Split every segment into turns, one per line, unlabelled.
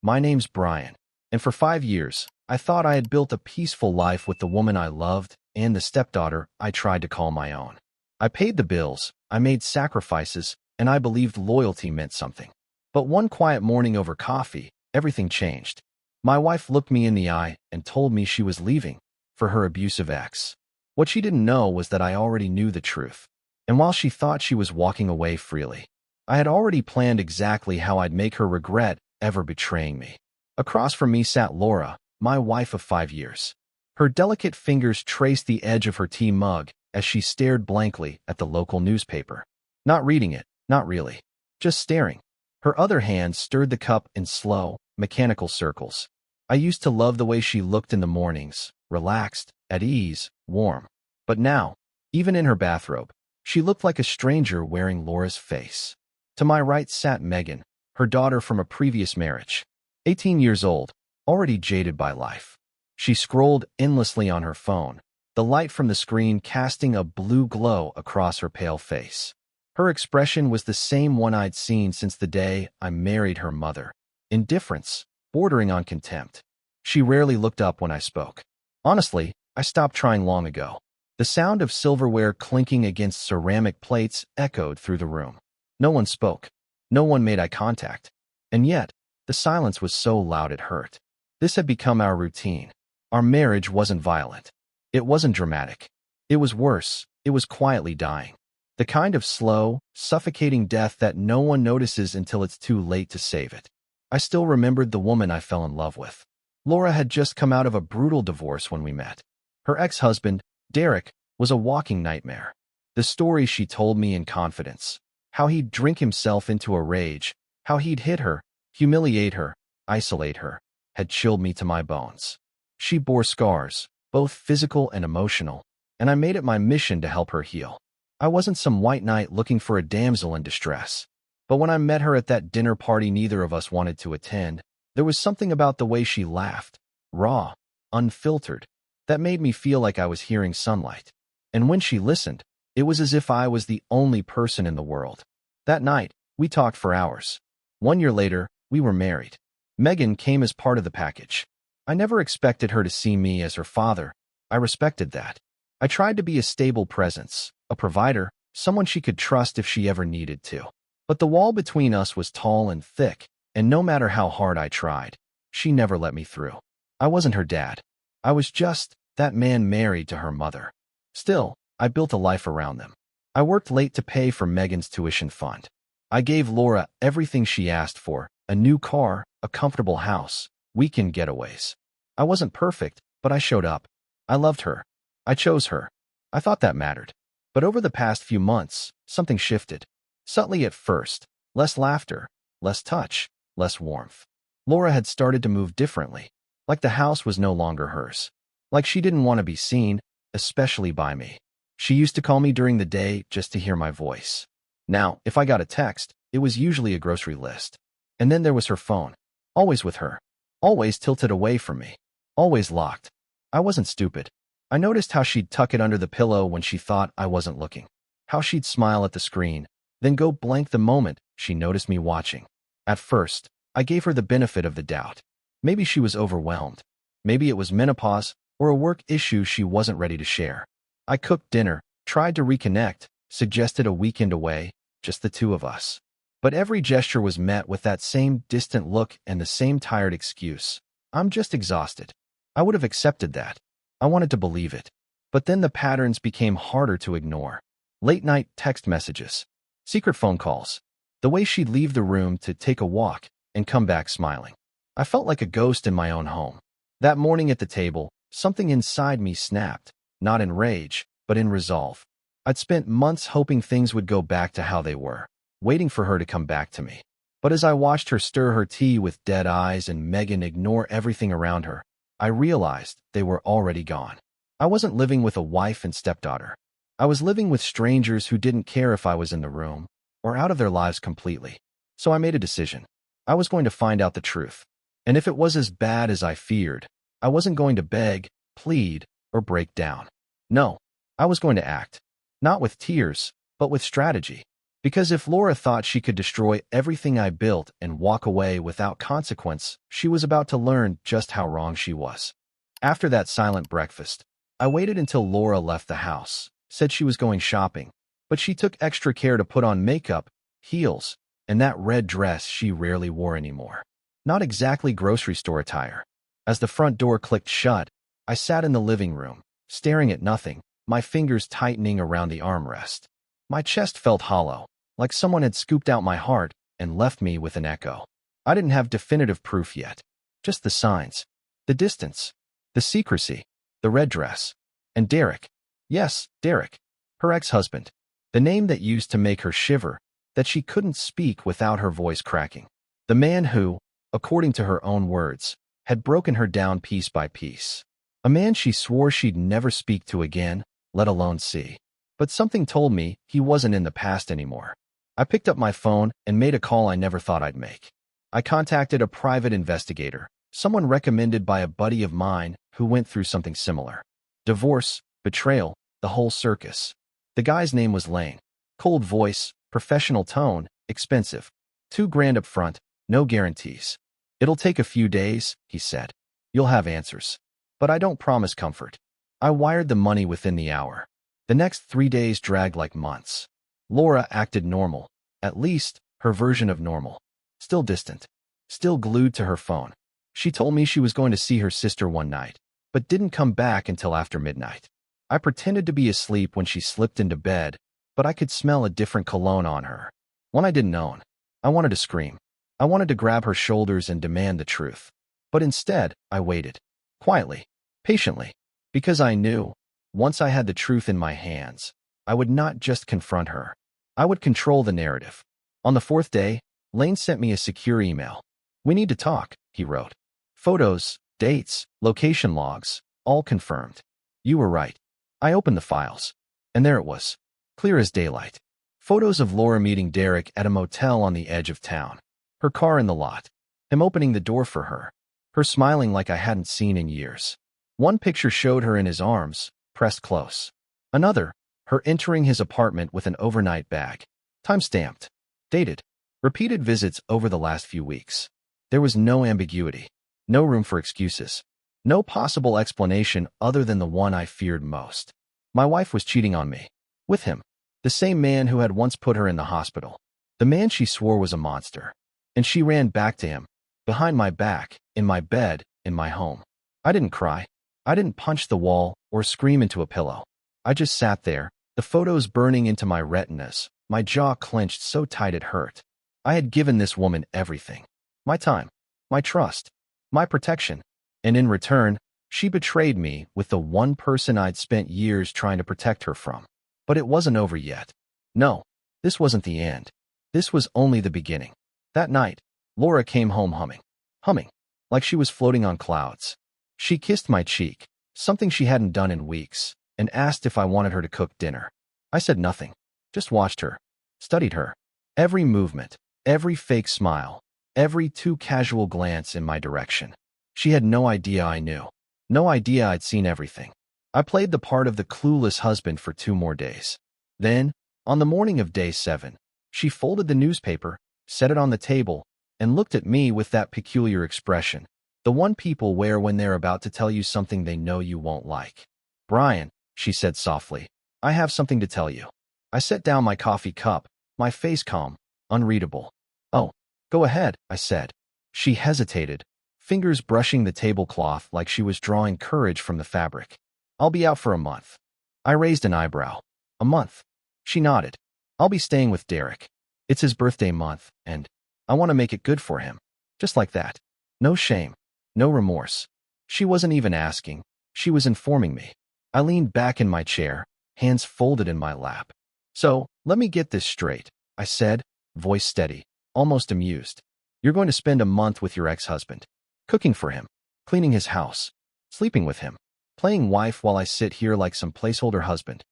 My name's Brian, and for 5 years, I thought I had built a peaceful life with the woman I loved and the stepdaughter I tried to call my own. I paid the bills, I made sacrifices, and I believed loyalty meant something. But one quiet morning over coffee, everything changed. My wife looked me in the eye and told me she was leaving for her abusive ex. What she didn't know was that I already knew the truth. And while she thought she was walking away freely, I had already planned exactly how I'd make her regret ever betraying me. Across from me sat Laura, my wife of 5 years. Her delicate fingers traced the edge of her tea mug as she stared blankly at the local newspaper. Not reading it, not really. Just staring. Her other hand stirred the cup in slow, mechanical circles. I used to love the way she looked in the mornings, relaxed, at ease, warm. But now, even in her bathrobe, she looked like a stranger wearing Laura's face. To my right sat Megan, her daughter from a previous marriage. 18 years old, already jaded by life. She scrolled endlessly on her phone, the light from the screen casting a blue glow across her pale face. Her expression was the same one I'd seen since the day I married her mother. Indifference, bordering on contempt. She rarely looked up when I spoke. Honestly, I stopped trying long ago. The sound of silverware clinking against ceramic plates echoed through the room. No one spoke. No one made eye contact. And yet, the silence was so loud it hurt. This had become our routine. Our marriage wasn't violent. It wasn't dramatic. It was worse. It was quietly dying. The kind of slow, suffocating death that no one notices until it's too late to save it. I still remembered the woman I fell in love with. Laura had just come out of a brutal divorce when we met. Her ex-husband, Derek, was a walking nightmare. The stories she told me in confidence. How he'd drink himself into a rage. How he'd hit her, humiliate her, isolate her, had chilled me to my bones. She bore scars, both physical and emotional, and I made it my mission to help her heal. I wasn't some white knight looking for a damsel in distress. But when I met her at that dinner party neither of us wanted to attend, there was something about the way she laughed, raw, unfiltered, that made me feel like I was hearing sunlight. And when she listened, it was as if I was the only person in the world. That night, we talked for hours. 1 year later, we were married. Megan came as part of the package. I never expected her to see me as her father. I respected that. I tried to be a stable presence, a provider, someone she could trust if she ever needed to. But the wall between us was tall and thick, and no matter how hard I tried, she never let me through. I wasn't her dad. I was just that man married to her mother. Still, I built a life around them. I worked late to pay for Megan's tuition fund. I gave Laura everything she asked for, a new car, a comfortable house, weekend getaways. I wasn't perfect, but I showed up. I loved her. I chose her. I thought that mattered. But over the past few months, something shifted. Subtly at first, less laughter, less touch, less warmth. Laura had started to move differently, like the house was no longer hers. Like she didn't want to be seen, especially by me. She used to call me during the day just to hear my voice. Now, if I got a text, it was usually a grocery list. And then there was her phone. Always with her. Always tilted away from me. Always locked. I wasn't stupid. I noticed how she'd tuck it under the pillow when she thought I wasn't looking. How she'd smile at the screen, then go blank the moment she noticed me watching. At first, I gave her the benefit of the doubt. Maybe she was overwhelmed. Maybe it was menopause or a work issue she wasn't ready to share. I cooked dinner, tried to reconnect, suggested a weekend away, just the two of us. But every gesture was met with that same distant look and the same tired excuse. I'm just exhausted. I would have accepted that. I wanted to believe it. But then the patterns became harder to ignore. Late-night text messages. Secret phone calls. The way she'd leave the room to take a walk and come back smiling. I felt like a ghost in my own home. That morning at the table, something inside me snapped, not in rage, but in resolve. I'd spent months hoping things would go back to how they were, waiting for her to come back to me. But as I watched her stir her tea with dead eyes and Megan ignore everything around her, I realized they were already gone. I wasn't living with a wife and stepdaughter. I was living with strangers who didn't care if I was in the room or out of their lives completely. So I made a decision. I was going to find out the truth. And if it was as bad as I feared, I wasn't going to beg, plead, or break down. No, I was going to act. Not with tears, but with strategy. Because if Laura thought she could destroy everything I built and walk away without consequence, she was about to learn just how wrong she was. After that silent breakfast, I waited until Laura left the house, said she was going shopping, but she took extra care to put on makeup, heels, and that red dress she rarely wore anymore. Not exactly grocery store attire. As the front door clicked shut, I sat in the living room, staring at nothing, my fingers tightening around the armrest. My chest felt hollow, like someone had scooped out my heart and left me with an echo. I didn't have definitive proof yet, just the signs, the distance, the secrecy, the red dress, and Derek. Yes, Derek, her ex-husband, the name that used to make her shiver, that she couldn't speak without her voice cracking. The man who, according to her own words, had broken her down piece by piece. A man she swore she'd never speak to again, let alone see. But something told me he wasn't in the past anymore. I picked up my phone and made a call I never thought I'd make. I contacted a private investigator, someone recommended by a buddy of mine who went through something similar. Divorce, betrayal, the whole circus. The guy's name was Lane. Cold voice, professional tone, expensive. $2,000 up front, no guarantees. It'll take a few days, he said. You'll have answers. But I don't promise comfort. I wired the money within the hour. The next 3 days dragged like months. Laura acted normal, at least her version of normal. Still distant. Still glued to her phone. She told me she was going to see her sister one night, but didn't come back until after midnight. I pretended to be asleep when she slipped into bed, but I could smell a different cologne on her. One I didn't own. I wanted to scream. I wanted to grab her shoulders and demand the truth. But instead, I waited. Quietly. Patiently. Because I knew, once I had the truth in my hands, I would not just confront her. I would control the narrative. On the 4th day, Lane sent me a secure email. We need to talk, he wrote. Photos, dates, location logs, all confirmed. You were right. I opened the files. And there it was. Clear as daylight. Photos of Laura meeting Derek at a motel on the edge of town. Her car in the lot. Him opening the door for her. Her smiling like I hadn't seen in years. One picture showed her in his arms, pressed close. Another, her entering his apartment with an overnight bag. Time-stamped. Dated. Repeated visits over the last few weeks. There was no ambiguity. No room for excuses. No possible explanation other than the one I feared most. My wife was cheating on me. With him. The same man who had once put her in the hospital. The man she swore was a monster. And she ran back to him. Behind my back, in my bed, in my home. I didn't cry. I didn't punch the wall or scream into a pillow. I just sat there, the photos burning into my retinas, my jaw clenched so tight it hurt. I had given this woman everything. My time, my trust, my protection. And in return, she betrayed me with the one person I'd spent years trying to protect her from. But it wasn't over yet. No, this wasn't the end. This was only the beginning. That night, Laura came home humming, like she was floating on clouds. She kissed my cheek, something she hadn't done in weeks, and asked if I wanted her to cook dinner. I said nothing, just watched her, studied her. Every movement, every fake smile, every too casual glance in my direction. She had no idea I knew. No idea I'd seen everything. I played the part of the clueless husband for 2 more days. Then, on the morning of day 7, she folded the newspaper, set it on the table, and looked at me with that peculiar expression. The one people wear when they're about to tell you something they know you won't like. Brian, she said softly, I have something to tell you. I set down my coffee cup, my face calm, unreadable. Oh, go ahead, I said. She hesitated, fingers brushing the tablecloth like she was drawing courage from the fabric. I'll be out for a month. I raised an eyebrow. A month. She nodded. I'll be staying with Derek. It's his birthday month, and I want to make it good for him. Just like that. No shame. No remorse. She wasn't even asking. She was informing me. I leaned back in my chair, hands folded in my lap. So, let me get this straight, I said, voice steady, almost amused. You're going to spend a month with your ex-husband. Cooking for him. Cleaning his house. Sleeping with him. Playing wife while I sit here like some placeholder husband.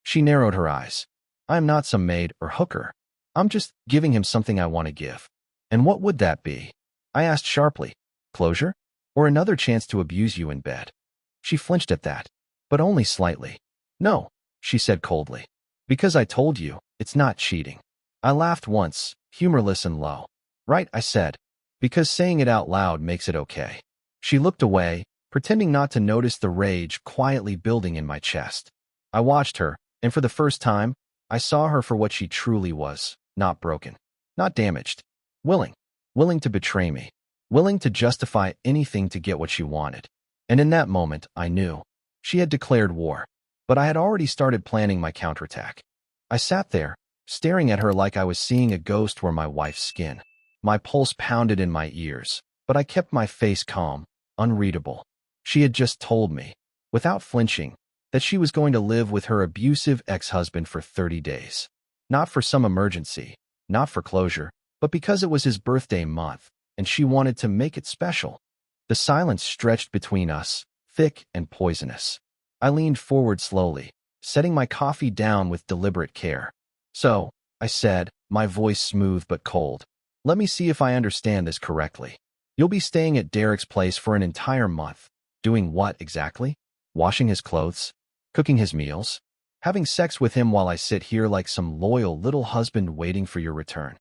She narrowed her eyes. I am not some maid or hooker. I'm just giving him something I want to give. And what would that be? I asked sharply. Closure? Or another chance to abuse you in bed? She flinched at that, but only slightly. No, she said coldly. Because I told you, it's not cheating. I laughed once, humorless and low. Right, I said, because saying it out loud makes it okay. She looked away, pretending not to notice the rage quietly building in my chest. I watched her, and for the first time, I saw her for what she truly was, not broken, not damaged, willing, willing to betray me, willing to justify anything to get what she wanted. And in that moment, I knew. She had declared war, but I had already started planning my counterattack. I sat there, staring at her like I was seeing a ghost wear my wife's skin. My pulse pounded in my ears, but I kept my face calm, unreadable. She had just told me, without flinching, that she was going to live with her abusive ex-husband for 30 days. Not for some emergency, not for closure, but because it was his birthday month, and she wanted to make it special. The silence stretched between us, thick and poisonous. I leaned forward slowly, setting my coffee down with deliberate care. So, I said, my voice smooth but cold, let me see if I understand this correctly. You'll be staying at Derek's place for an entire month. Doing what exactly? Washing his clothes? Cooking his meals? Having sex with him while I sit here like some loyal little husband waiting for your return?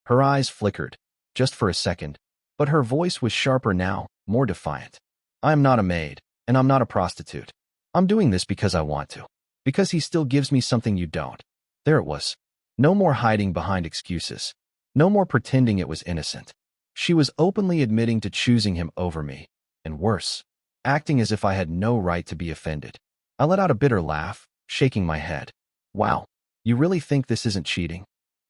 Her eyes flickered, just for a second, but her voice was sharper now, more defiant. I am not a maid, and I'm not a prostitute. I'm doing this because I want to. Because he still gives me something you don't. There it was. No more hiding behind excuses. No more pretending it was innocent. She was openly admitting to choosing him over me, and worse, acting as if I had no right to be offended. I let out a bitter laugh, shaking my head. Wow, you really think this isn't cheating?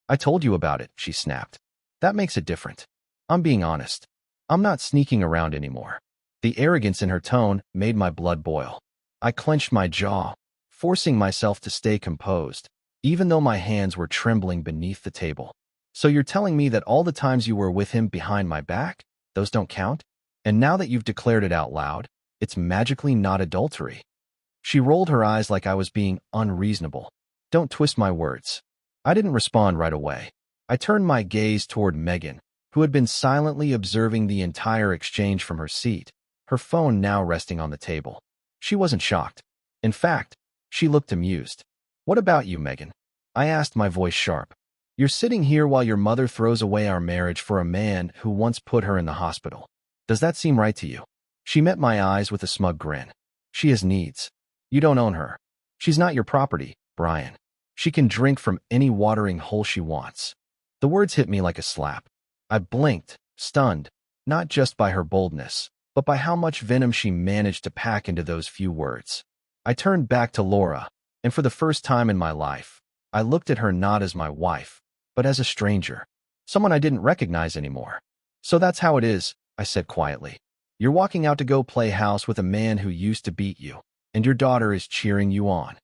I told you about it, she snapped. That makes it different. I'm being honest. I'm not sneaking around anymore. The arrogance in her tone made my blood boil. I clenched my jaw, forcing myself to stay composed, even though my hands were trembling beneath the table. So you're telling me that all the times you were with him behind my back, those don't count? And now that you've declared it out loud, it's magically not adultery. She rolled her eyes like I was being unreasonable. Don't twist my words. I didn't respond right away. I turned my gaze toward Megan, who had been silently observing the entire exchange from her seat, her phone now resting on the table. She wasn't shocked. In fact, she looked amused. What about you, Megan? I asked, my voice sharp. You're sitting here while your mother throws away our marriage for a man who once put her in the hospital. Does that seem right to you? She met my eyes with a smug grin. She has needs. You don't own her. She's not your property, Brian. She can drink from any watering hole she wants. The words hit me like a slap. I blinked, stunned, not just by her boldness, but by how much venom she managed to pack into those few words. I turned back to Laura, and for the first time in my life, I looked at her not as my wife, but as a stranger, someone I didn't recognize anymore. So that's how it is, I said quietly. You're walking out to go play house with a man who used to beat you, and your daughter is cheering you on.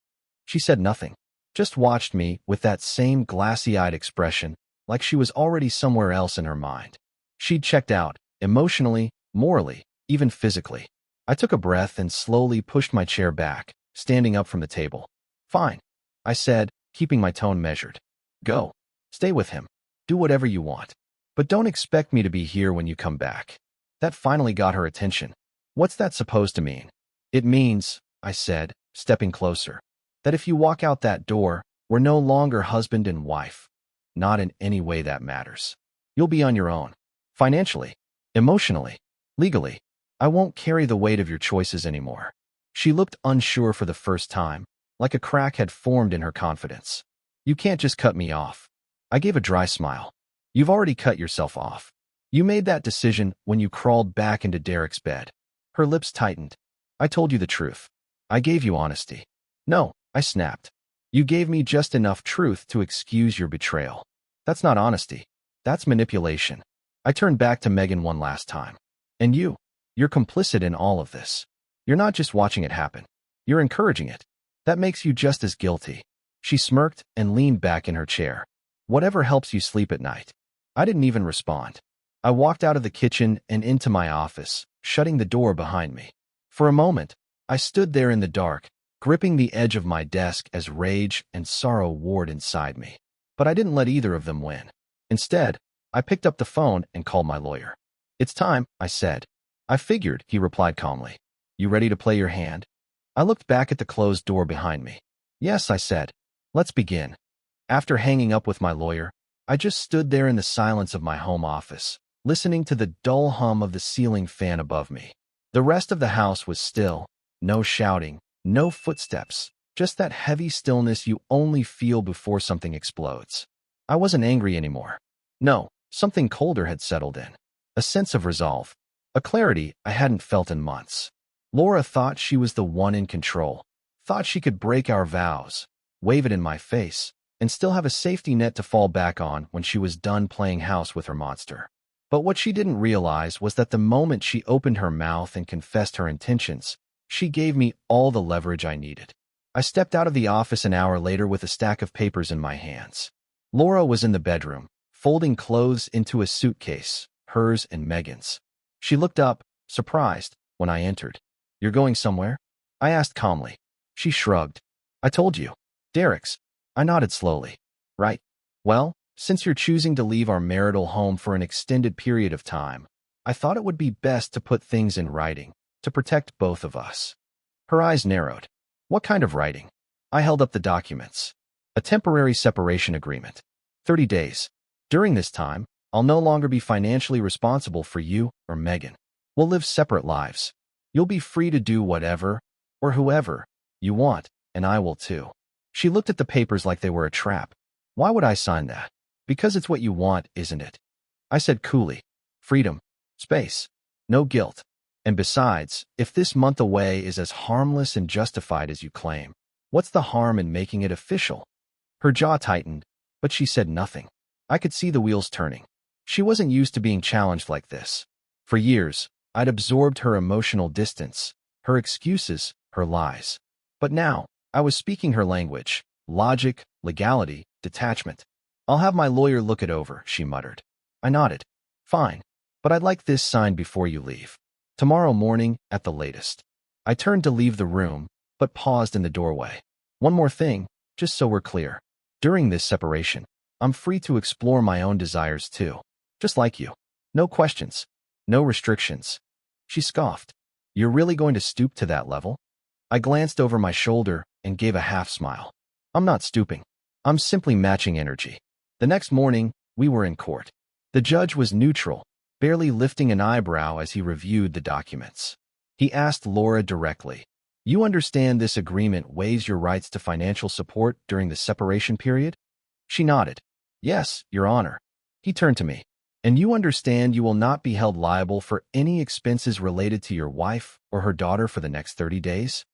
She said nothing, just watched me with that same glassy-eyed expression, like she was already somewhere else in her mind. She'd checked out, emotionally, morally, even physically. I took a breath and slowly pushed my chair back, standing up from the table. Fine, I said, keeping my tone measured. Go. Stay with him. Do whatever you want. But don't expect me to be here when you come back. That finally got her attention. What's that supposed to mean? It means, I said, stepping closer, that if you walk out that door, we're no longer husband and wife. Not in any way that matters. You'll be on your own. Financially, emotionally, legally. I won't carry the weight of your choices anymore. She looked unsure for the first time, like a crack had formed in her confidence. You can't just cut me off. I gave a dry smile. You've already cut yourself off. You made that decision when you crawled back into Derek's bed. Her lips tightened. I told you the truth. I gave you honesty. No, I snapped. You gave me just enough truth to excuse your betrayal. That's not honesty. That's manipulation. I turned back to Megan one last time. And you're complicit in all of this. You're not just watching it happen. You're encouraging it. That makes you just as guilty. She smirked and leaned back in her chair. Whatever helps you sleep at night. I didn't even respond. I walked out of the kitchen and into my office, shutting the door behind me. For a moment, I stood there in the dark, gripping the edge of my desk as rage and sorrow warred inside me. But I didn't let either of them win. Instead, I picked up the phone and called my lawyer. It's time, I said. I figured, he replied calmly. You ready to play your hand? I looked back at the closed door behind me. Yes, I said. Let's begin. After hanging up with my lawyer, I just stood there in the silence of my home office, listening to the dull hum of the ceiling fan above me. The rest of the house was still, no shouting, no footsteps, just that heavy stillness you only feel before something explodes. I wasn't angry anymore. No, something colder had settled in. A sense of resolve. A clarity I hadn't felt in months. Laura thought she was the one in control, thought she could break our vows, wave it in my face, and still have a safety net to fall back on when she was done playing house with her monster. But what she didn't realize was that the moment she opened her mouth and confessed her intentions, she gave me all the leverage I needed. I stepped out of the office an hour later with a stack of papers in my hands. Laura was in the bedroom, folding clothes into a suitcase, hers and Megan's. She looked up, surprised, when I entered. "You're going somewhere?" I asked calmly. She shrugged. "I told you. Derek's." I nodded slowly. "Right. Well, since you're choosing to leave our marital home for an extended period of time, I thought it would be best to put things in writing, to protect both of us." Her eyes narrowed. "What kind of writing?" I held up the documents. "A temporary separation agreement. 30 days. During this time, I'll no longer be financially responsible for you or Megan. We'll live separate lives. You'll be free to do whatever, or whoever, you want, and I will too." She looked at the papers like they were a trap. "Why would I sign that?" "Because it's what you want, isn't it?" I said coolly. "Freedom. Space. No guilt. And besides, if this month away is as harmless and justified as you claim, what's the harm in making it official?" Her jaw tightened, but she said nothing. I could see the wheels turning. She wasn't used to being challenged like this. For years, I'd absorbed her emotional distance, her excuses, her lies. But now, I was speaking her language: logic, legality, detachment. "I'll have my lawyer look it over," she muttered. I nodded. "Fine, but I'd like this signed before you leave. Tomorrow morning, at the latest." I turned to leave the room, but paused in the doorway. "One more thing, just so we're clear. During this separation, I'm free to explore my own desires too. Just like you. No questions. No restrictions." She scoffed. "You're really going to stoop to that level?" I glanced over my shoulder and gave a half smile. "I'm not stooping. I'm simply matching energy." The next morning, we were in court. The judge was neutral, barely lifting an eyebrow as he reviewed the documents. He asked Laura directly, "You understand this agreement waives your rights to financial support during the separation period?" She nodded. "Yes, Your Honor." He turned to me. "And you understand you will not be held liable for any expenses related to your wife or her daughter for the next 30 days?"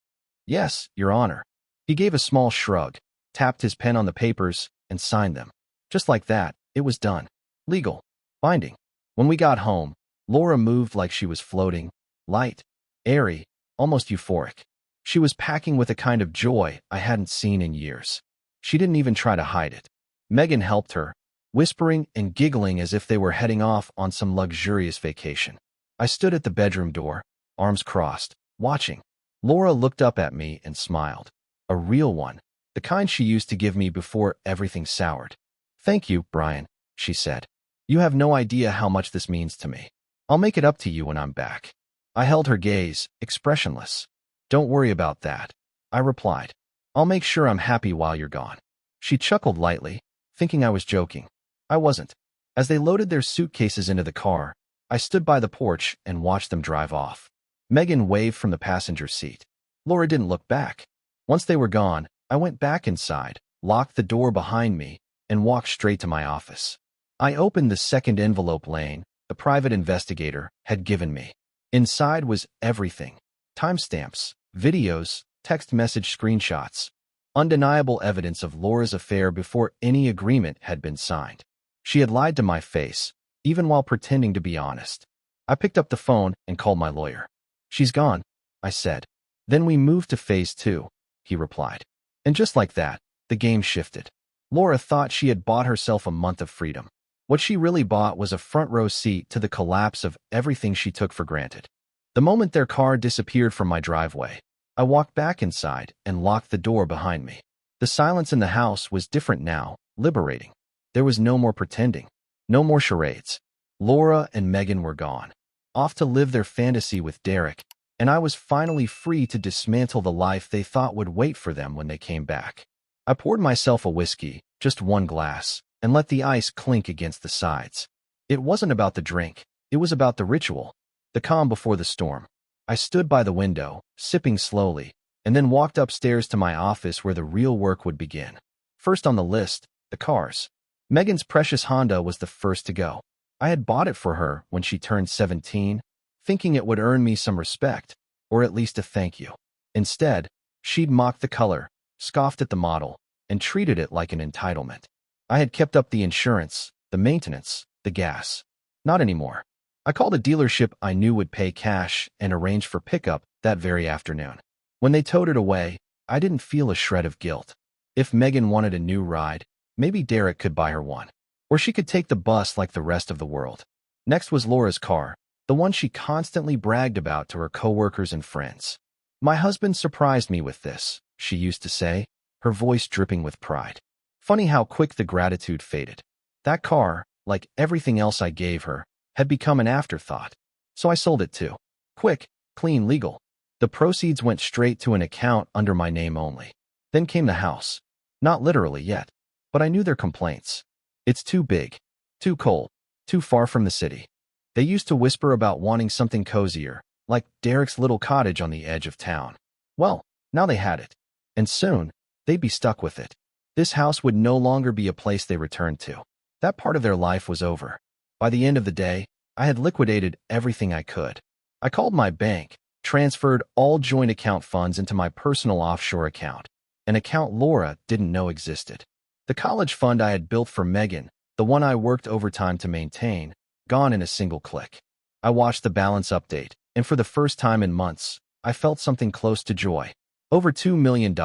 "Yes, Your Honor." He gave a small shrug, tapped his pen on the papers, and signed them. Just like that, it was done. Legal. Binding. When we got home, Laura moved like she was floating, light, airy, almost euphoric. She was packing with a kind of joy I hadn't seen in years. She didn't even try to hide it. Megan helped her, whispering and giggling as if they were heading off on some luxurious vacation. I stood at the bedroom door, arms crossed, watching. Laura looked up at me and smiled. A real one, the kind she used to give me before everything soured. "Thank you, Brian," she said. "You have no idea how much this means to me. I'll make it up to you when I'm back." I held her gaze, expressionless. "Don't worry about that," I replied. "I'll make sure I'm happy while you're gone." She chuckled lightly, thinking I was joking. I wasn't. As they loaded their suitcases into the car, I stood by the porch and watched them drive off. Megan waved from the passenger seat. Laura didn't look back. Once they were gone, I went back inside, locked the door behind me, and walked straight to my office. I opened the second envelope Lane, the private investigator, had given me. Inside was everything: timestamps, videos, text message screenshots, undeniable evidence of Laura's affair before any agreement had been signed. She had lied to my face, even while pretending to be honest. I picked up the phone and called my lawyer. "She's gone," I said. "Then we moved to phase 2, he replied. And just like that, the game shifted. Laura thought she had bought herself a month of freedom. What she really bought was a front-row seat to the collapse of everything she took for granted. The moment their car disappeared from my driveway, I walked back inside and locked the door behind me. The silence in the house was different now, liberating. There was no more pretending, no more charades. Laura and Megan were gone, off to live their fantasy with Derek, and I was finally free to dismantle the life they thought would wait for them when they came back. I poured myself a whiskey, just one glass, and let the ice clink against the sides. It wasn't about the drink. It was about the ritual, the calm before the storm. I stood by the window, sipping slowly, and then walked upstairs to my office where the real work would begin. First on the list, the cars. Megan's precious Honda was the first to go. I had bought it for her when she turned 17, thinking it would earn me some respect, or at least a thank you. Instead, she'd mocked the color, scoffed at the model, and treated it like an entitlement. I had kept up the insurance, the maintenance, the gas. Not anymore. I called a dealership I knew would pay cash and arranged for pickup that very afternoon. When they towed it away, I didn't feel a shred of guilt. If Megan wanted a new ride, maybe Derek could buy her one. Or she could take the bus like the rest of the world. Next was Laura's car, the one she constantly bragged about to her coworkers and friends. "My husband surprised me with this," she used to say, her voice dripping with pride. Funny how quick the gratitude faded. That car, like everything else I gave her, had become an afterthought. So I sold it too. Quick, clean, legal. The proceeds went straight to an account under my name only. Then came the house. Not literally yet, but I knew their complaints. "It's too big, too cold, too far from the city." They used to whisper about wanting something cozier, like Derek's little cottage on the edge of town. Well, now they had it. And soon, they'd be stuck with it. This house would no longer be a place they returned to. That part of their life was over. By the end of the day, I had liquidated everything I could. I called my bank, transferred all joint account funds into my personal offshore account, an account Laura didn't know existed. The college fund I had built for Megan, the one I worked overtime to maintain, gone in a single click. I watched the balance update, and for the first time in months, I felt something close to joy. Over $2 million,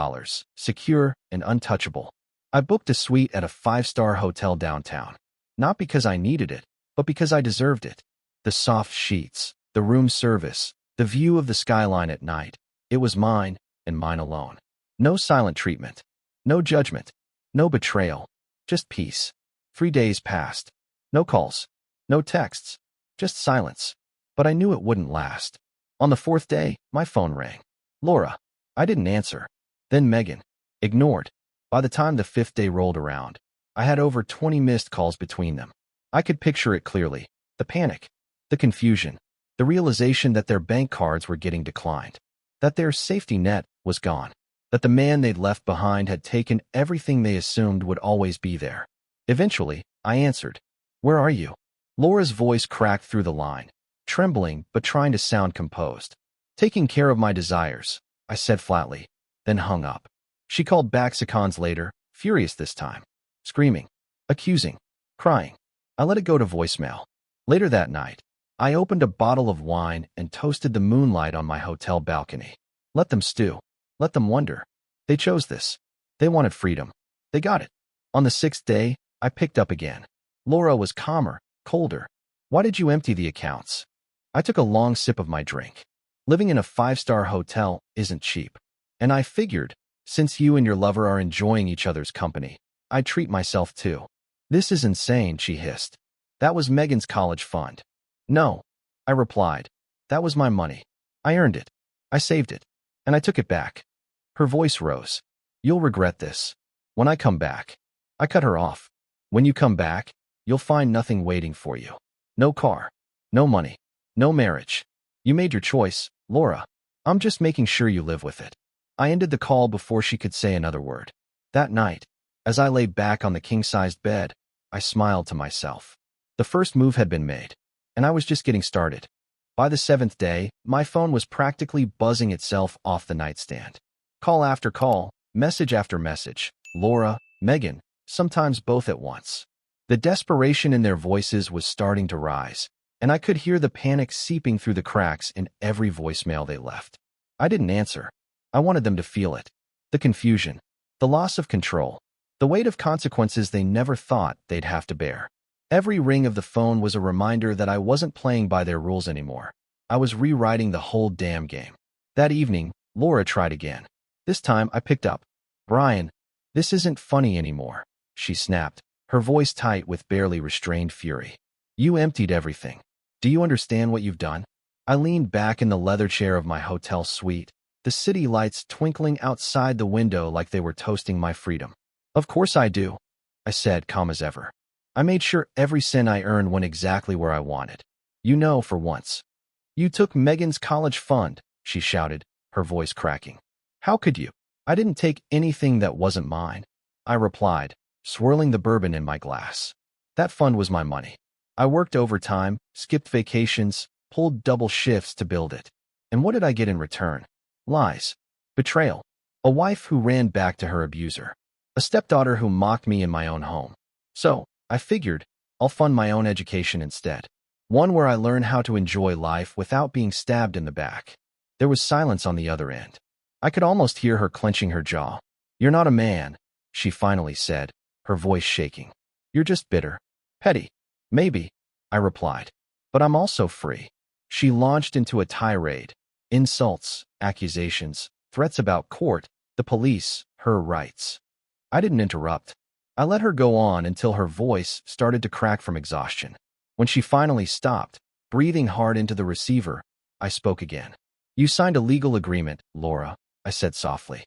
secure and untouchable. I booked a suite at a 5-star hotel downtown. Not because I needed it, but because I deserved it. The soft sheets, the room service, the view of the skyline at night. It was mine, and mine alone. No silent treatment. No judgment. No betrayal. Just peace. 3 days passed. No calls. No texts. Just silence. But I knew it wouldn't last. On the 4th day, my phone rang. Laura. I didn't answer. Then Megan. Ignored. By the time the 5th day rolled around, I had over 20 missed calls between them. I could picture it clearly. The panic. The confusion. The realization that their bank cards were getting declined. That their safety net was gone. That the man they'd left behind had taken everything they assumed would always be there. Eventually, I answered. "Where are you?" Laura's voice cracked through the line, trembling but trying to sound composed. "Taking care of my desires," I said flatly, then hung up. She called back seconds later, furious this time. Screaming, accusing, crying. I let it go to voicemail. Later that night, I opened a bottle of wine and toasted the moonlight on my hotel balcony. Let them stew. Let them wonder. They chose this. They wanted freedom. They got it. On the 6th day, I picked up again. Laura was calmer, colder. "Why did you empty the accounts?" I took a long sip of my drink. Living in a 5-star hotel isn't cheap. And I figured, since you and your lover are enjoying each other's company, I'd treat myself too. "This is insane," she hissed. "That was Megan's college fund." "No," I replied. "That was my money. I earned it. I saved it. And I took it back." Her voice rose. "You'll regret this. When I come back." I cut her off. "When you come back, you'll find nothing waiting for you. No car. No money. No marriage. You made your choice, Laura. I'm just making sure you live with it." I ended the call before she could say another word. That night, as I lay back on the king-sized bed, I smiled to myself. The first move had been made, and I was just getting started. By the 7th day, my phone was practically buzzing itself off the nightstand. Call after call, message after message. Laura, Megan, sometimes both at once. The desperation in their voices was starting to rise, and I could hear the panic seeping through the cracks in every voicemail they left. I didn't answer. I wanted them to feel it. The confusion, the loss of control, the weight of consequences they never thought they'd have to bear. Every ring of the phone was a reminder that I wasn't playing by their rules anymore. I was rewriting the whole damn game. That evening, Laura tried again. This time, I picked up. "Brian, this isn't funny anymore," she snapped, her voice tight with barely restrained fury. "You emptied everything. Do you understand what you've done?" I leaned back in the leather chair of my hotel suite, the city lights twinkling outside the window like they were toasting my freedom. "Of course I do," I I said, calm as ever. I made sure every cent I earned went exactly where I wanted. You know, for once. You took Megan's college fund, she shouted, her voice cracking. How could you? I didn't take anything that wasn't mine, I replied, swirling the bourbon in my glass. That fund was my money. I worked overtime, skipped vacations, pulled double shifts to build it. And what did I get in return? Lies. Betrayal. A wife who ran back to her abuser. A stepdaughter who mocked me in my own home. So, I figured, I'll fund my own education instead. One where I learn how to enjoy life without being stabbed in the back. There was silence on the other end. I could almost hear her clenching her jaw. You're not a man, she finally said, her voice shaking. You're just bitter. Petty. Maybe, I replied. But I'm also free. She launched into a tirade. Insults, accusations, threats about court, the police, her rights. I didn't interrupt. I let her go on until her voice started to crack from exhaustion. When she finally stopped, breathing hard into the receiver, I spoke again. You signed a legal agreement, Laura, I said softly.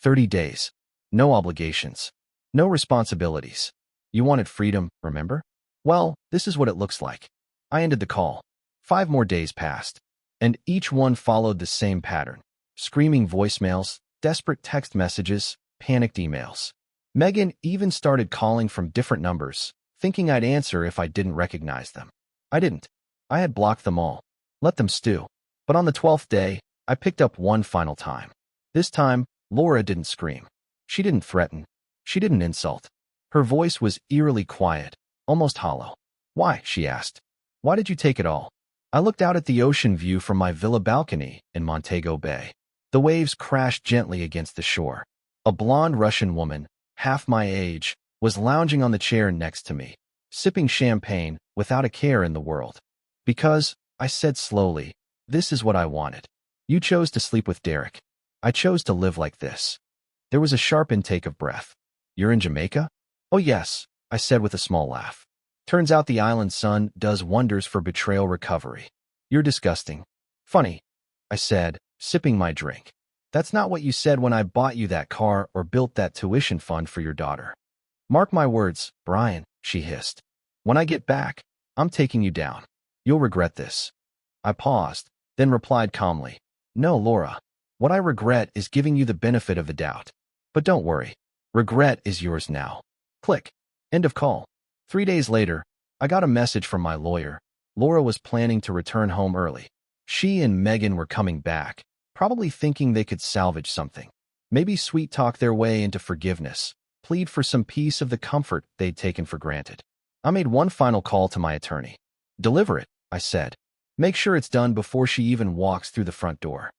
30 days. No obligations. No responsibilities. You wanted freedom, remember? Well, this is what it looks like. I ended the call. 5 more days passed, and each one followed the same pattern. Screaming voicemails, desperate text messages, panicked emails. Megan even started calling from different numbers, thinking I'd answer if I didn't recognize them. I didn't. I had blocked them all. Let them stew. But on the 12th day, I picked up one final time. This time, Laura didn't scream. She didn't threaten. She didn't insult. Her voice was eerily quiet, almost hollow. Why? She asked. Why did you take it all? I looked out at the ocean view from my villa balcony in Montego Bay. The waves crashed gently against the shore. A blonde Russian woman, half my age, was lounging on the chair next to me, sipping champagne without a care in the world. Because, I said slowly, this is what I wanted. You chose to sleep with Derek. I chose to live like this. There was a sharp intake of breath. You're in Jamaica? Oh yes, I said with a small laugh. Turns out the island sun does wonders for betrayal recovery. You're disgusting. Funny, I said, sipping my drink. That's not what you said when I bought you that car or built that tuition fund for your daughter. Mark my words, Brian, she hissed. When I get back, I'm taking you down. You'll regret this. I paused, then replied calmly. No, Laura. What I regret is giving you the benefit of the doubt. But don't worry. Regret is yours now. Click. End of call. 3 days later, I got a message from my lawyer. Laura was planning to return home early. She and Megan were coming back, probably thinking they could salvage something. Maybe sweet-talk their way into forgiveness, plead for some piece of the comfort they'd taken for granted. I made one final call to my attorney. Deliver it, I said. Make sure it's done before she even walks through the front door.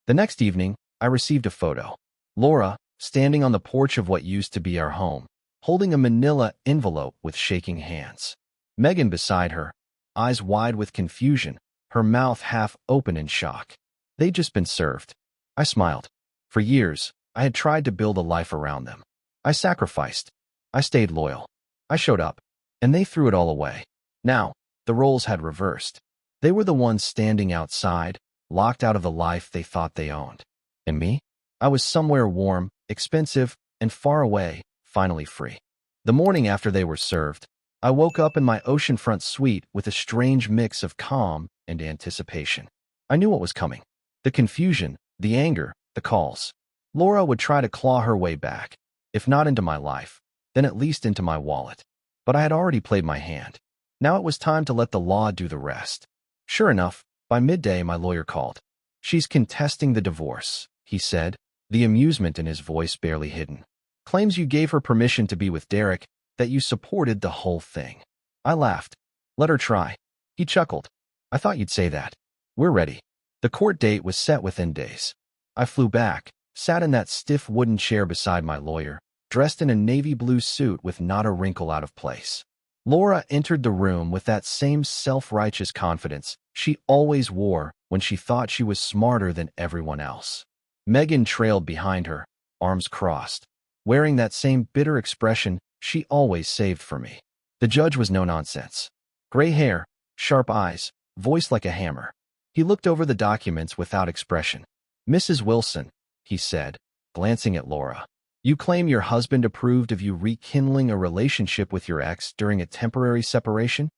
The next evening, I received a photo. Laura, standing on the porch of what used to be our home, holding a manila envelope with shaking hands. Megan beside her, eyes wide with confusion, her mouth half open in shock. They'd just been served. I smiled. For years, I had tried to build a life around them. I sacrificed. I stayed loyal. I showed up. And they threw it all away. Now, the roles had reversed. They were the ones standing outside, locked out of the life they thought they owned. And me? I was somewhere warm, expensive, and far away, finally free. The morning after they were served, I woke up in my oceanfront suite with a strange mix of calm and anticipation. I knew what was coming. The confusion, the anger, the calls. Laura would try to claw her way back. If not into my life, then at least into my wallet. But I had already played my hand. Now it was time to let the law do the rest. Sure enough, by midday my lawyer called. She's contesting the divorce, he said, the amusement in his voice barely hidden. Claims you gave her permission to be with Derek, that you supported the whole thing. I laughed. Let her try. He chuckled. I thought you'd say that. We're ready. The court date was set within days. I flew back, sat in that stiff wooden chair beside my lawyer, dressed in a navy blue suit with not a wrinkle out of place. Laura entered the room with that same self-righteous confidence she always wore when she thought she was smarter than everyone else. Megan trailed behind her, arms crossed, wearing that same bitter expression she always saved for me. The judge was no nonsense. Gray hair, sharp eyes, voice like a hammer. He looked over the documents without expression. Mrs. Wilson, he said, glancing at Laura. You claim your husband approved of you rekindling a relationship with your ex during a temporary separation?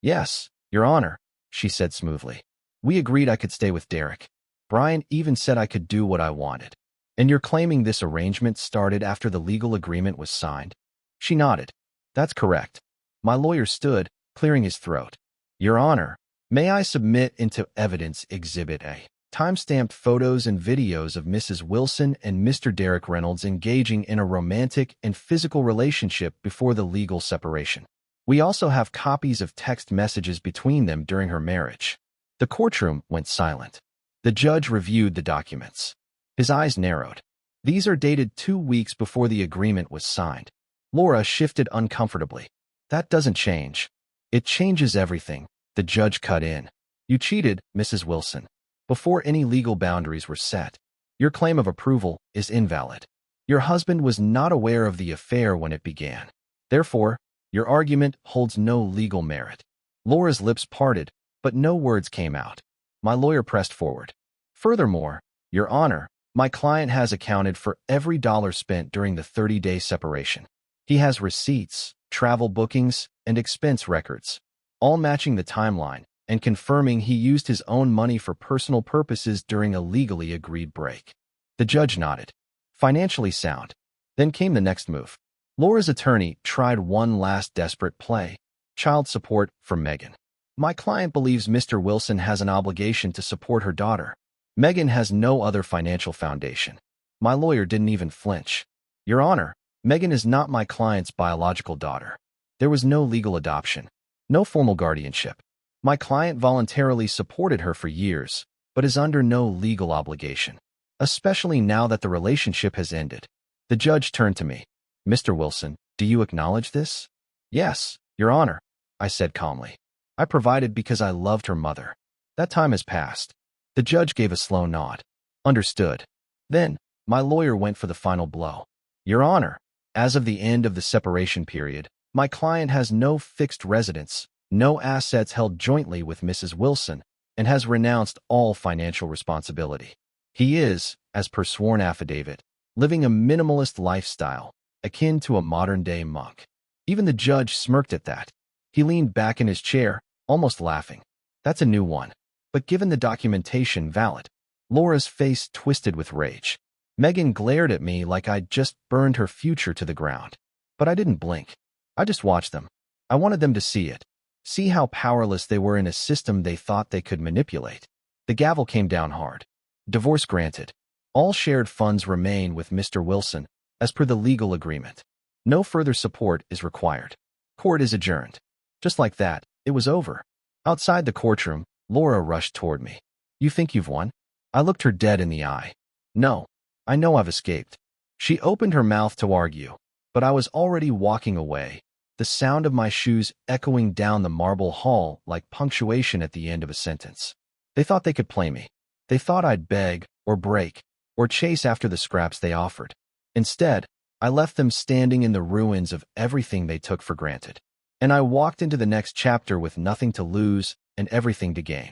Yes, Your Honor, she said smoothly. We agreed I could stay with Derek. Brian even said I could do what I wanted. And you're claiming this arrangement started after the legal agreement was signed? She nodded. That's correct. My lawyer stood, clearing his throat. Your Honor, may I submit into evidence Exhibit A? Time-stamped photos and videos of Mrs. Wilson and Mr. Derek Reynolds engaging in a romantic and physical relationship before the legal separation. We also have copies of text messages between them during her marriage. The courtroom went silent. The judge reviewed the documents. His eyes narrowed. These are dated 2 weeks before the agreement was signed. Laura shifted uncomfortably. That doesn't change. It changes everything. The judge cut in. You cheated, Mrs. Wilson, before any legal boundaries were set. Your claim of approval is invalid. Your husband was not aware of the affair when it began. Therefore, your argument holds no legal merit. Laura's lips parted, but no words came out. My lawyer pressed forward. Furthermore, Your Honor, my client has accounted for every dollar spent during the 30-day separation. He has receipts, travel bookings, and expense records, all matching the timeline and confirming he used his own money for personal purposes during a legally agreed break. The judge nodded. Financially sound. Then came the next move. Laura's attorney tried one last desperate play. Child support for Megan. My client believes Mr. Wilson has an obligation to support her daughter. Megan has no other financial foundation. My lawyer didn't even flinch. Your Honor, Megan is not my client's biological daughter. There was no legal adoption, no formal guardianship. My client voluntarily supported her for years, but is under no legal obligation, especially now that the relationship has ended. The judge turned to me. Mr. Wilson, do you acknowledge this? Yes, Your Honor, I said calmly. I provided because I loved her mother. That time has passed. The judge gave a slow nod. Understood. Then, my lawyer went for the final blow. Your Honor, as of the end of the separation period, my client has no fixed residence, no assets held jointly with Mrs. Wilson, and has renounced all financial responsibility. He is, as per sworn affidavit, living a minimalist lifestyle, akin to a modern-day monk. Even the judge smirked at that. He leaned back in his chair, almost laughing. That's a new one. But given the documentation valid, Laura's face twisted with rage. Megan glared at me like I'd just burned her future to the ground. But I didn't blink. I just watched them. I wanted them to see it. See how powerless they were in a system they thought they could manipulate. The gavel came down hard. Divorce granted. All shared funds remain with Mr. Wilson, as per the legal agreement. No further support is required. Court is adjourned. Just like that, it was over. Outside the courtroom, Laura rushed toward me. You think you've won? I looked her dead in the eye. No, I know I've escaped. She opened her mouth to argue, but I was already walking away, the sound of my shoes echoing down the marble hall like punctuation at the end of a sentence. They thought they could play me. They thought I'd beg, or break, or chase after the scraps they offered. Instead, I left them standing in the ruins of everything they took for granted. And I walked into the next chapter with nothing to lose and everything to gain.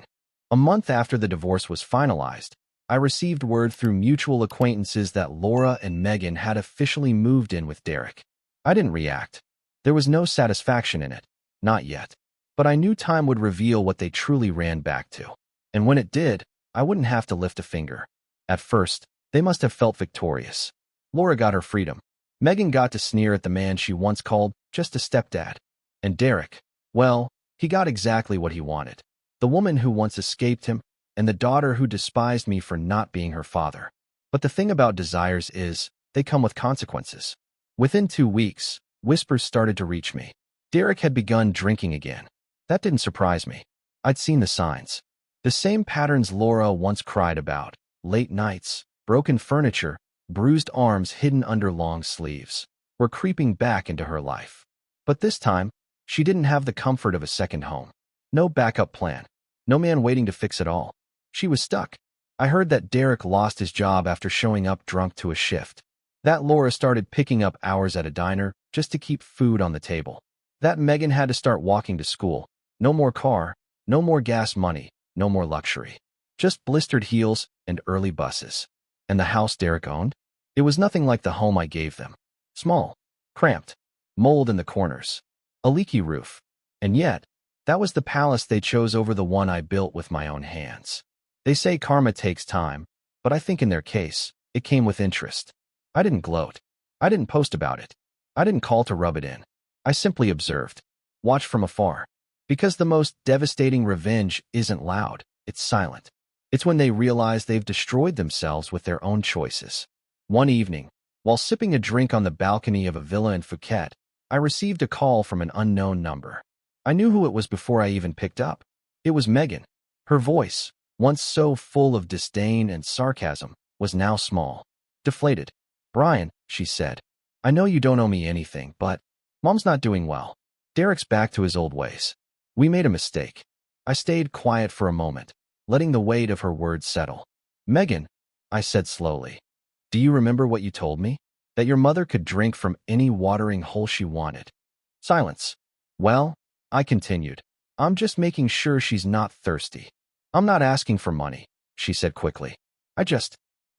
A month after the divorce was finalized, I received word through mutual acquaintances that Laura and Megan had officially moved in with Derek. I didn't react. There was no satisfaction in it. Not yet. But I knew time would reveal what they truly ran back to. And when it did, I wouldn't have to lift a finger. At first, they must have felt victorious. Laura got her freedom. Megan got to sneer at the man she once called just a stepdad. And Derek, well, he got exactly what he wanted. The woman who once escaped him, and the daughter who despised me for not being her father. But the thing about desires is, they come with consequences. Within 2 weeks, whispers started to reach me. Derek had begun drinking again. That didn't surprise me. I'd seen the signs. The same patterns Laura once cried about. Late nights, broken furniture, bruised arms hidden under long sleeves, were creeping back into her life. But this time, she didn't have the comfort of a second home. No backup plan. No man waiting to fix it all. She was stuck. I heard that Derek lost his job after showing up drunk to a shift. That Laura started picking up hours at a diner just to keep food on the table. That Megan had to start walking to school. No more car, no more gas money, no more luxury. Just blistered heels and early buses. And the house Derek owned? It was nothing like the home I gave them. Small, cramped, mold in the corners, a leaky roof. And yet, that was the palace they chose over the one I built with my own hands. They say karma takes time, but I think in their case, it came with interest. I didn't gloat. I didn't post about it. I didn't call to rub it in. I simply observed, watched from afar. Because the most devastating revenge isn't loud, it's silent. It's when they realize they've destroyed themselves with their own choices. One evening, while sipping a drink on the balcony of a villa in Phuket, I received a call from an unknown number. I knew who it was before I even picked up. It was Megan. Her voice, once so full of disdain and sarcasm, was now small, deflated. "Brian," she said, "I know you don't owe me anything, but Mom's not doing well. Derek's back to his old ways. We made a mistake." I stayed quiet for a moment, letting the weight of her words settle. "Megan," I said slowly, "do you remember what you told me? That your mother could drink from any watering hole she wanted?" Silence. "Well," I continued, "I'm just making sure she's not thirsty." "I'm not asking for money," she said quickly. I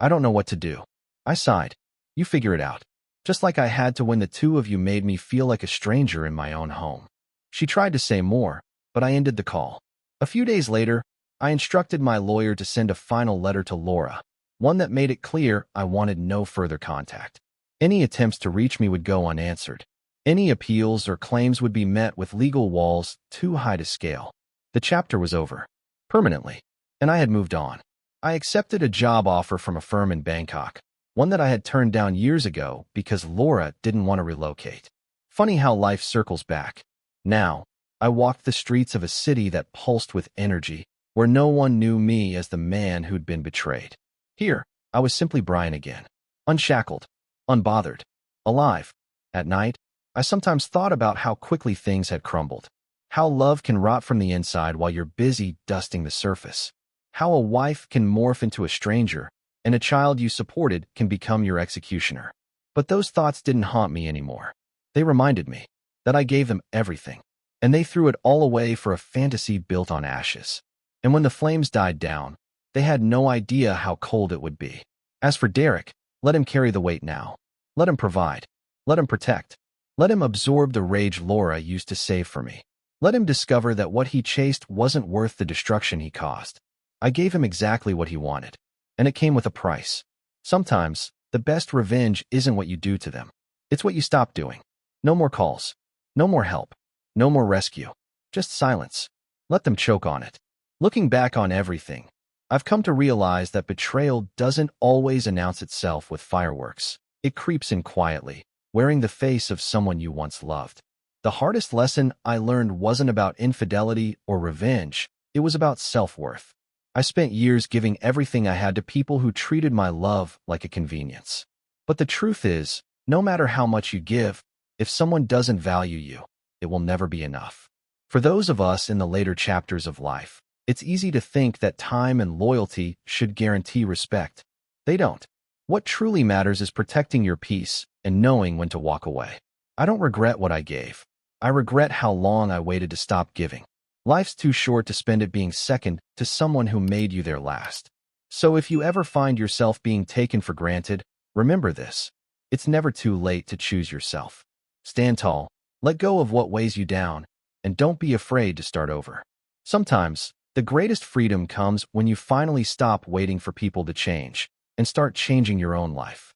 don't know what to do." I sighed. "You figure it out. Just like I had to when the two of you made me feel like a stranger in my own home." She tried to say more, but I ended the call. A few days later, I instructed my lawyer to send a final letter to Laura, one that made it clear I wanted no further contact. Any attempts to reach me would go unanswered. Any appeals or claims would be met with legal walls too high to scale. The chapter was over. Permanently. And I had moved on. I accepted a job offer from a firm in Bangkok, one that I had turned down years ago because Laura didn't want to relocate. Funny how life circles back. Now, I walked the streets of a city that pulsed with energy, where no one knew me as the man who'd been betrayed. Here, I was simply Brian again. Unshackled, unbothered, alive. At night, I sometimes thought about how quickly things had crumbled. How love can rot from the inside while you're busy dusting the surface. How a wife can morph into a stranger, and a child you supported can become your executioner. But those thoughts didn't haunt me anymore. They reminded me that I gave them everything, and they threw it all away for a fantasy built on ashes. And when the flames died down, they had no idea how cold it would be. As for Derek, let him carry the weight now. Let him provide. Let him protect. Let him absorb the rage Laura used to save for me. Let him discover that what he chased wasn't worth the destruction he caused. I gave him exactly what he wanted, and it came with a price. Sometimes, the best revenge isn't what you do to them. It's what you stop doing. No more calls. No more help. No more rescue. Just silence. Let them choke on it. Looking back on everything, I've come to realize that betrayal doesn't always announce itself with fireworks. It creeps in quietly, wearing the face of someone you once loved. The hardest lesson I learned wasn't about infidelity or revenge. It was about self-worth. I spent years giving everything I had to people who treated my love like a convenience. But the truth is, no matter how much you give, if someone doesn't value you, it will never be enough. For those of us in the later chapters of life, it's easy to think that time and loyalty should guarantee respect. They don't. What truly matters is protecting your peace and knowing when to walk away. I don't regret what I gave. I regret how long I waited to stop giving. Life's too short to spend it being second to someone who made you their last. So if you ever find yourself being taken for granted, remember this. It's never too late to choose yourself. Stand tall, let go of what weighs you down, and don't be afraid to start over. Sometimes, the greatest freedom comes when you finally stop waiting for people to change and start changing your own life.